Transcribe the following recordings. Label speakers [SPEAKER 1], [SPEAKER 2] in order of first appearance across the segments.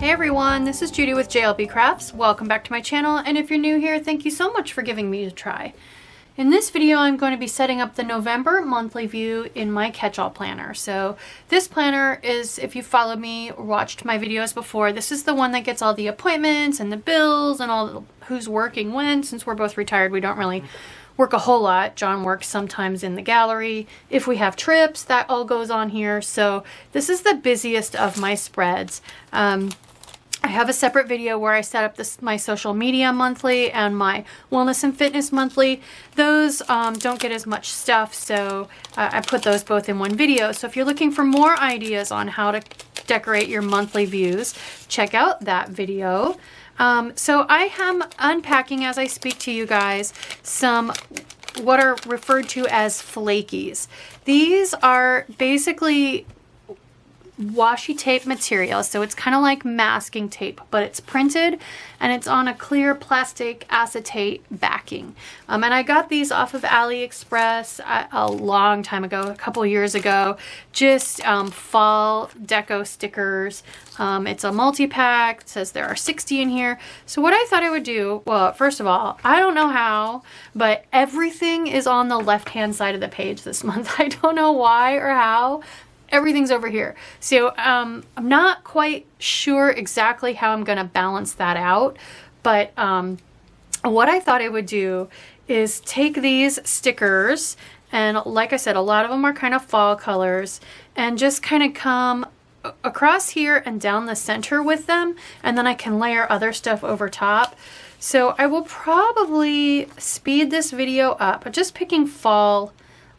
[SPEAKER 1] Hey everyone, this is Judi with JLBCrafts. Welcome back to my channel, and if you're new here, thank you so much for giving me a try. In this video, I'm going to be setting up the November monthly view in my Catchall planner. So this planner is, if you followed me or watched my videos before, this is the one that gets all the appointments and the bills and all who's working when. Since we're both retired, we don't really work a whole lot. John works sometimes in the gallery. If we have trips, that all goes on here. So this is the busiest of my spreads. I have a separate video where I set up my social media monthly and my wellness and fitness monthly. Those don't get as much stuff, so I put those both in one video. So if you're looking for more ideas on how to decorate your monthly views, check out that video. So I am unpacking as I speak to you guys some what are referred to as flakies. These are basically washi tape material, so it's kind of like masking tape, but it's printed and it's on a clear plastic acetate backing. And I got these off of AliExpress a long time ago, a couple years ago, just fall deco stickers. It's a multi-pack. It says there are 60 in here. So what I thought I would do, well, first of all, I don't know how, but everything is on the left-hand side of the page this month. I don't know why or how. Everything's over here. So I'm not quite sure exactly how I'm gonna balance that out, but what I thought I would do is take these stickers, and like I said, a lot of them are kind of fall colors, and just kind of come across here and down the center with them, and then I can layer other stuff over top. So I will probably speed this video up. I'm just picking fall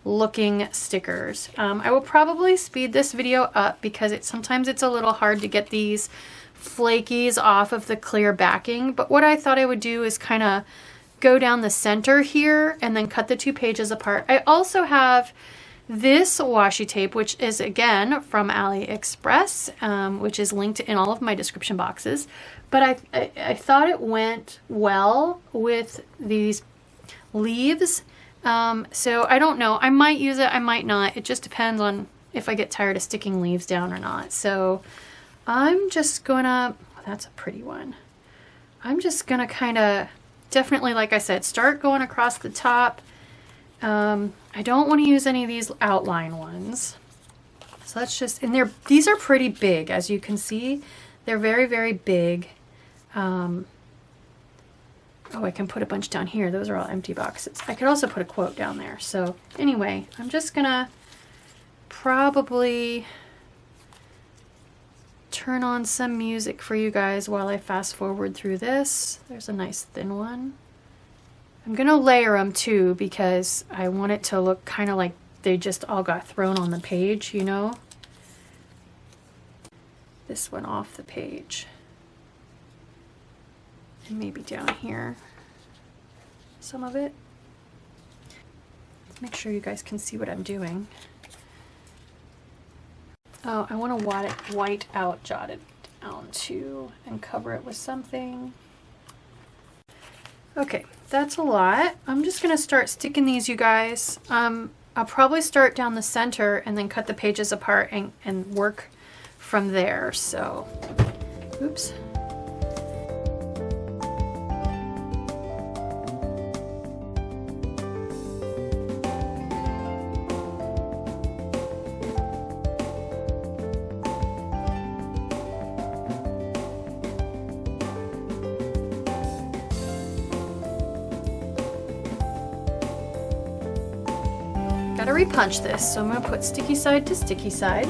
[SPEAKER 1] looking stickers. I will probably speed this video up because sometimes it's a little hard to get these flakies off of the clear backing. But what I thought I would do is kind of go down the center here and then cut the two pages apart. I also have this washi tape, which is again from AliExpress, which is linked in all of my description boxes. But I thought it went well with these leaves. So I don't know. I might use it, I might not. It just depends on if I get tired of sticking leaves down or not. So I'm just gonna, oh, that's a pretty one. I'm just gonna kind of, definitely, like I said, start going across the top. I don't want to use any of these outline ones. So let's just, and these are pretty big, as you can see. They're very, very big. Oh, I can put a bunch down here. Those are all empty boxes. I could also put a quote down there. So anyway, I'm just gonna probably turn on some music for you guys while I fast forward through this. There's a nice thin one. I'm gonna layer them too because I want it to look kind of like they just all got thrown on the page, you know? This one off the page. And maybe down here, some of it. Make sure you guys can see what I'm doing. Oh, I want to white out, jot it down too, and cover it with something. Okay, that's a lot. I'm just gonna start sticking these, you guys. I'll probably start down the center and then cut the pages apart and work from there. So, oops. Gotta repunch this, so I'm gonna put sticky side to sticky side.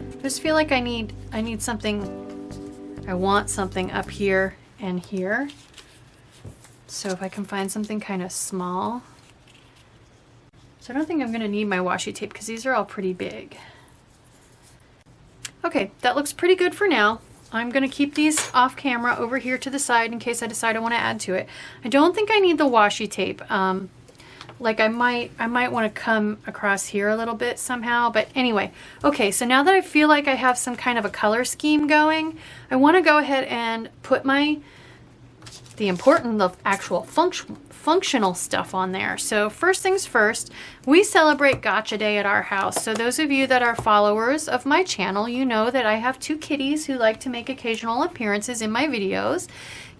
[SPEAKER 1] I just feel like I need something, I want something up here and here. So if I can find something kind of small. So I don't think I'm gonna need my washi tape because these are all pretty big. Okay, that looks pretty good for now. I'm going to keep these off camera over here to the side in case I decide I want to add to it. I don't think I need the washi tape. Like I might want to come across here a little bit somehow, but anyway. Okay, so now that I feel like I have some kind of a color scheme going, I want to go ahead and put the actual functional stuff on there. So first things first, we celebrate Gotcha Day at our house. So those of you that are followers of my channel, you know that I have 2 kitties who like to make occasional appearances in my videos.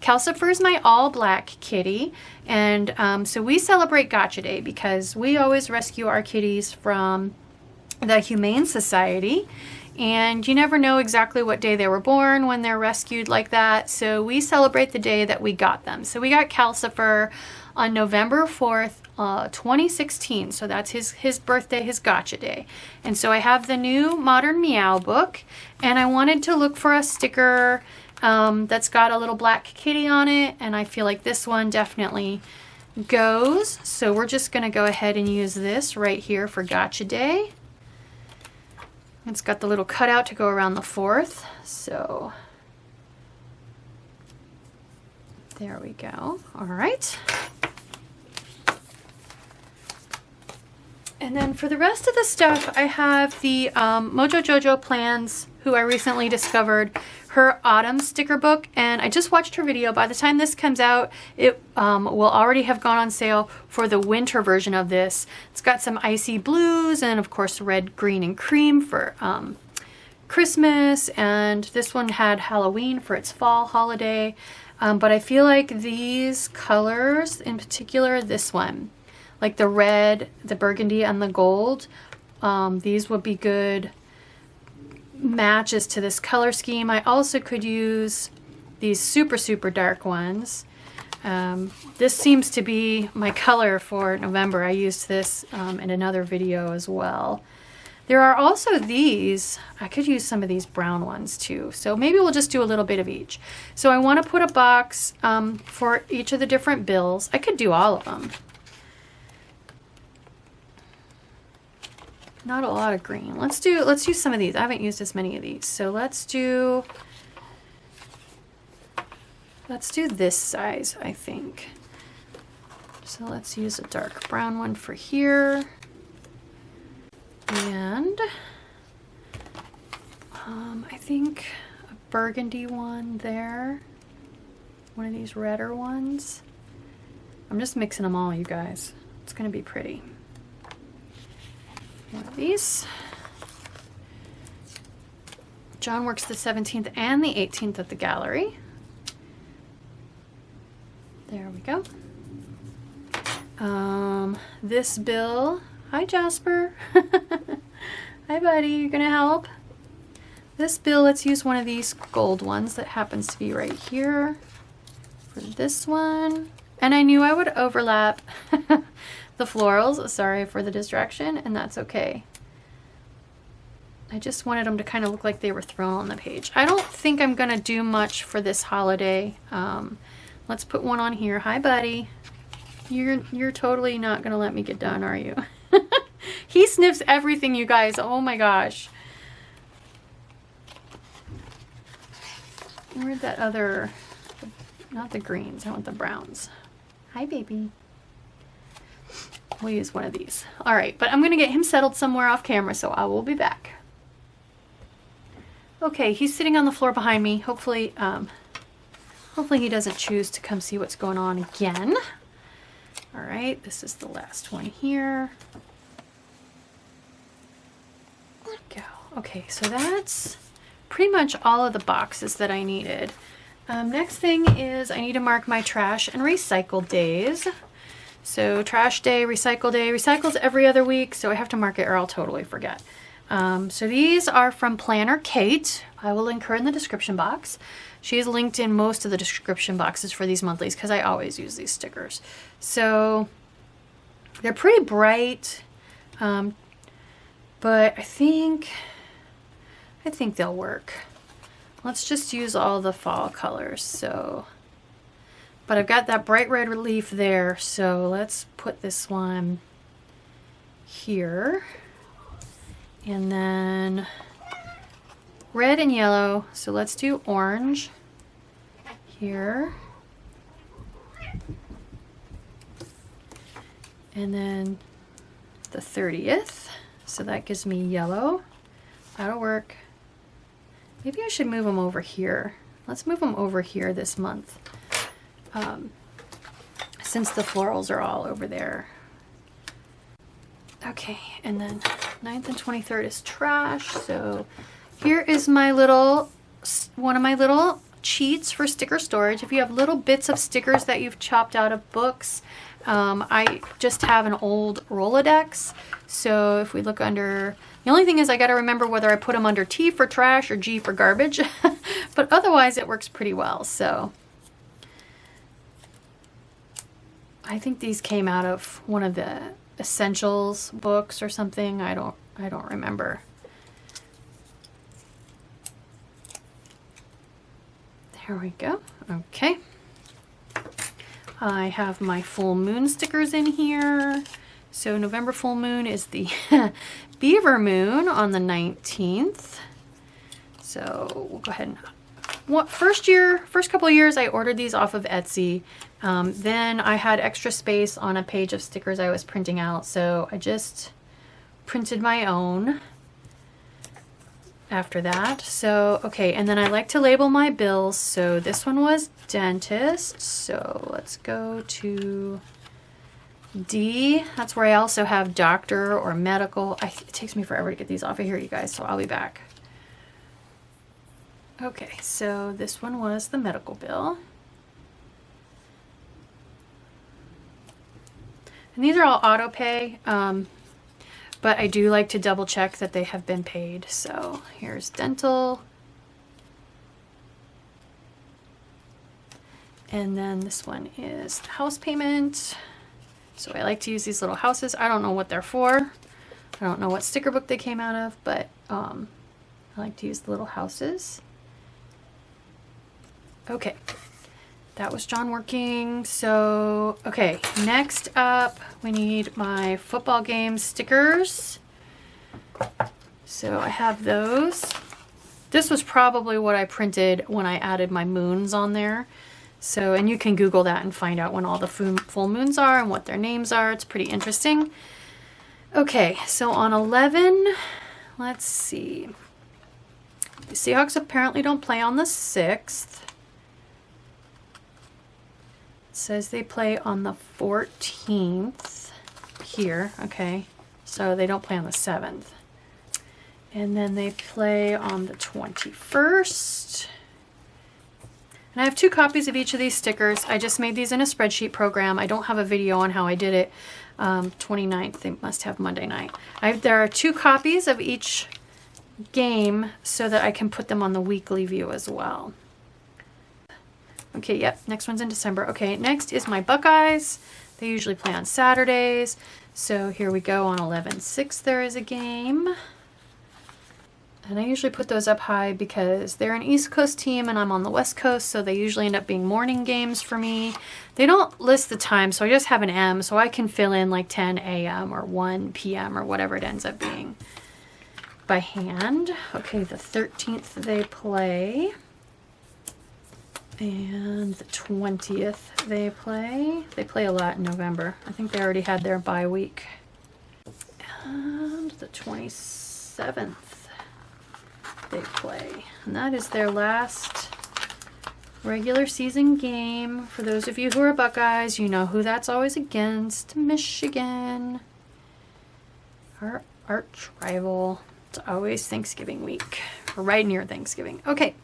[SPEAKER 1] Calcifer is my all black kitty, and so we celebrate Gotcha Day because we always rescue our kitties from the Humane Society, and you never know exactly what day they were born when they're rescued like that, so we celebrate the day that we got them. So we got Calcifer on November 4th, 2016, so that's his birthday, his Gotcha Day. And so I have the new Modern Meow book, and I wanted to look for a sticker that's got a little black kitty on it, and I feel like this one definitely goes. So we're just going to go ahead and use this right here for Gotcha Day. It's got the little cutout to go around the 4th, so there we go. All right. And then for the rest of the stuff, I have the Mojo Jojo Plans, who I recently discovered, her autumn sticker book, and I just watched her video. By the time this comes out, it will already have gone on sale for the winter version of this. It's got some icy blues and of course red, green, and cream for Christmas, and this one had Halloween for its fall holiday. But I feel like these colors, in particular this one, like the red, the burgundy, and the gold, these would be good matches to this color scheme. I also could use these super dark ones. This seems to be my color for November. I used this in another video as well. There are also these. I could use some of these brown ones too. So maybe we'll just do a little bit of each. So I want to put a box for each of the different bills. I could do all of them. Not a lot of green. Let's use some of these. I haven't used as many of these. So let's do this size, I think. So let's use a dark brown one for here. And I think a burgundy one there. One of these redder ones. I'm just mixing them all, you guys. It's gonna be pretty. One of these. John works the 17th and the 18th at the gallery. There we go. This bill. Hi, Jasper. Hi, buddy. You gonna help? This bill, let's use one of these gold ones that happens to be right here for this one. And I knew I would overlap the florals. Sorry for the distraction, and that's okay. I just wanted them to kind of look like they were thrown on the page. I don't think I'm gonna do much for this holiday. Let's put one on here. Hi, buddy. You're totally not gonna let me get done, are you? He sniffs everything, you guys. Oh my gosh. Where'd that other, not the greens, I want the browns. Hi, baby. We'll use one of these. All right, but I'm gonna get him settled somewhere off camera, so I will be back. Okay, he's sitting on the floor behind me. Hopefully, hopefully he doesn't choose to come see what's going on again. All right, this is the last one here. Go. Okay, so that's pretty much all of the boxes that I needed. Next thing is I need to mark my trash and recycle days. So trash day, recycle's every other week, so I have to mark it or I'll totally forget. So these are from Planner Kate. I will link her in the description box. She's linked in most of the description boxes for these monthlies because I always use these stickers. So they're pretty bright, but I think they'll work. Let's just use all the fall colors. So, but I've got that bright red leaf there, so let's put this one here. And then red and yellow, so let's do orange here. And then the 30th, so that gives me yellow. That'll work. Maybe I should move them over here. Let's move them over here this month, since the florals are all over there. Okay, and then 9th and 23rd is trash. So here is my little, one of my little cheats for sticker storage. If you have little bits of stickers that you've chopped out of books, I just have an old Rolodex. So if we look under, the only thing is I got to remember whether I put them under T for trash or G for garbage, but otherwise it works pretty well. So I think these came out of one of the essentials books or something. I don't remember. There we go. Okay. I have my full moon stickers in here. So November full moon is the beaver moon on the 19th. So we'll go ahead and first couple of years I ordered these off of Etsy. Then I had extra space on a page of stickers I was printing out, so I just printed my own after that. So okay, and then I like to label my bills. So this one was dentist, so let's go to D. That's where I also have doctor or medical. It takes me forever to get these off of here, you guys, so I'll be back. Okay, so this one was the medical bill. And these are all auto pay, but I do like to double check that they have been paid. So here's dental. And then this one is house payment. So I like to use these little houses. I don't know what they're for. I don't know what sticker book they came out of, but I like to use the little houses. Okay, that was John working. So, okay, next up we need my football game stickers. So I have those. This was probably what I printed when I added my moons on there. So, and you can Google that and find out when all the full moons are and what their names are. It's pretty interesting. Okay, so on 11, let's see. The Seahawks apparently don't play on the 6th. It says they play on the 14th here. Okay, so they don't play on the 7th. And then they play on the 21st. And I have 2 copies of each of these stickers. I just made these in a spreadsheet program. I don't have a video on how I did it. 29th, they must have Monday night. There are 2 copies of each game so that I can put them on the weekly view as well. Okay, yep, next one's in December. Okay, next is my Buckeyes. They usually play on Saturdays. So here we go, on 11/6 there is a game. And I usually put those up high because they're an East Coast team and I'm on the West Coast, so they usually end up being morning games for me. They don't list the time, so I just have an M, so I can fill in like 10 a.m. or 1 p.m. or whatever it ends up being by hand. Okay, the 13th they play. And the 20th they play. They play a lot in November. I think they already had their bye week. And the 27th they play. And that is their last regular season game. For those of you who are Buckeyes, you know who that's always against. Michigan. Our arch rival. It's always Thanksgiving week. Or right near Thanksgiving. Okay.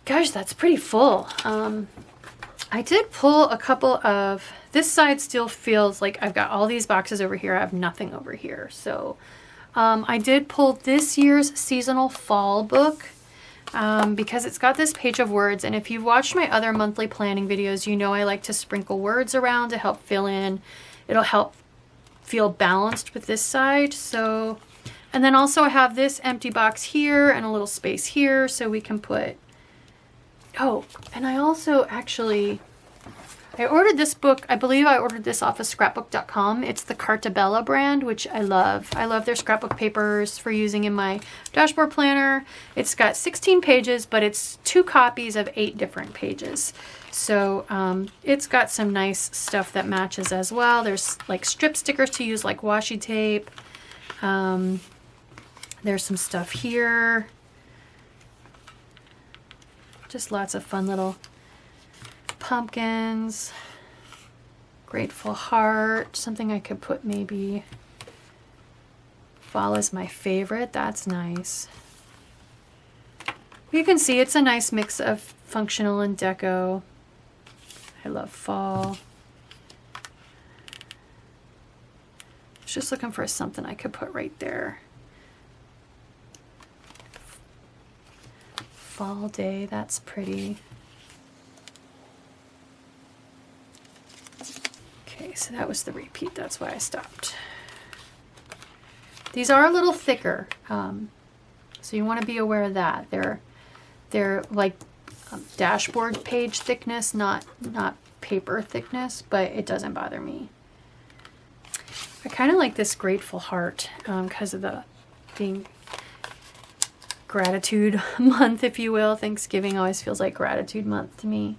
[SPEAKER 1] Gosh, that's pretty full. I did pull a couple of, this side still feels like I've got all these boxes over here. I have nothing over here. So I did pull this year's seasonal fall book because it's got this page of words. And if you've watched my other monthly planning videos, you know I like to sprinkle words around to help fill in. It'll help feel balanced with this side. So, and then also I have this empty box here and a little space here so we can put, oh, and I also actually, I ordered this book, I believe I ordered this off of scrapbook.com. It's the Cartabella brand, which I love. I love their scrapbook papers for using in my dashboard planner. It's got 16 pages, but it's 2 copies of 8 different pages. So it's got some nice stuff that matches as well. There's like strip stickers to use like washi tape. There's some stuff here. Just lots of fun little pumpkins, grateful heart, something I could put maybe. Fall is my favorite, that's nice. You can see it's a nice mix of functional and deco. I love fall. I was just looking for something I could put right there. Fall day, that's pretty. Okay, so that was the repeat. That's why I stopped. These are a little thicker, so you want to be aware of that. They're like dashboard page thickness, not paper thickness, but it doesn't bother me. I kind of like this grateful heart because of the being gratitude month, if you will. Thanksgiving always feels like gratitude month to me.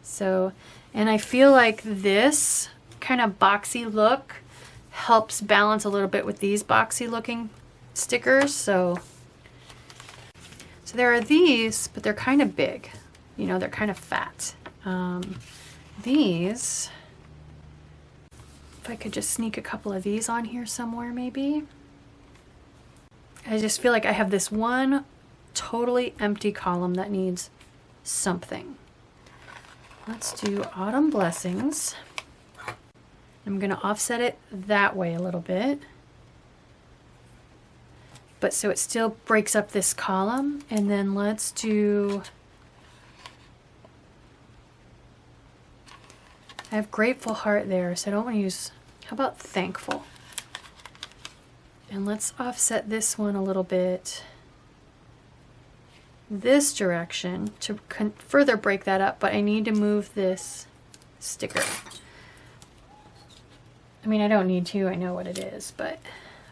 [SPEAKER 1] So, and I feel like this kind of boxy look helps balance a little bit with these boxy looking stickers. So there are these, but they're kind of big. You know, they're kind of fat. These, if I could just sneak a couple of these on here somewhere maybe. I just feel like I have this one totally empty column that needs something. Let's do Autumn Blessings. I'm going to offset it that way a little bit. But so it still breaks up this column. And then let's do, I have Grateful Heart there, so I don't want to use, how about Thankful? And let's offset this one a little bit this direction to further break that up, but I need to move this sticker. I mean, I don't need to, I know what it is, but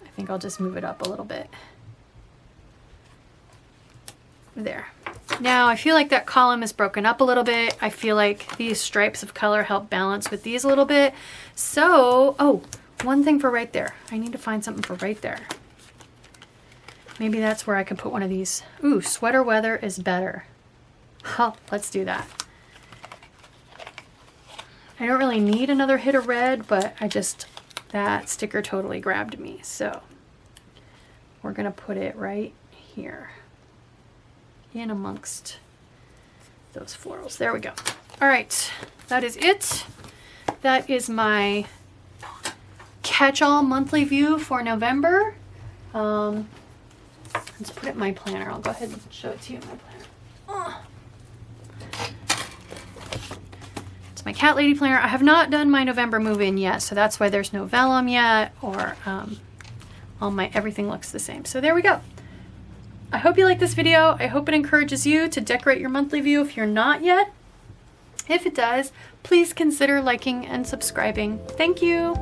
[SPEAKER 1] I think I'll just move it up a little bit. There. Now I feel like that column is broken up a little bit. I feel like these stripes of color help balance with these a little bit. So, oh, one thing for right there. I need to find something for right there. Maybe that's where I could put one of these. Ooh, sweater weather is better. Oh, let's do that. I don't really need another hit of red, but that sticker totally grabbed me. So we're gonna put it right here in amongst those florals. There we go. All right, that is it. That is my catch-all monthly view for November. Let's put it in my planner. I'll go ahead and show it to you in my planner. It's my cat lady planner. I have not done my November move-in yet, so that's why there's no vellum yet, or everything looks the same. So there we go. I hope you like this video. I hope it encourages you to decorate your monthly view if you're not yet. If it does, please consider liking and subscribing. Thank you.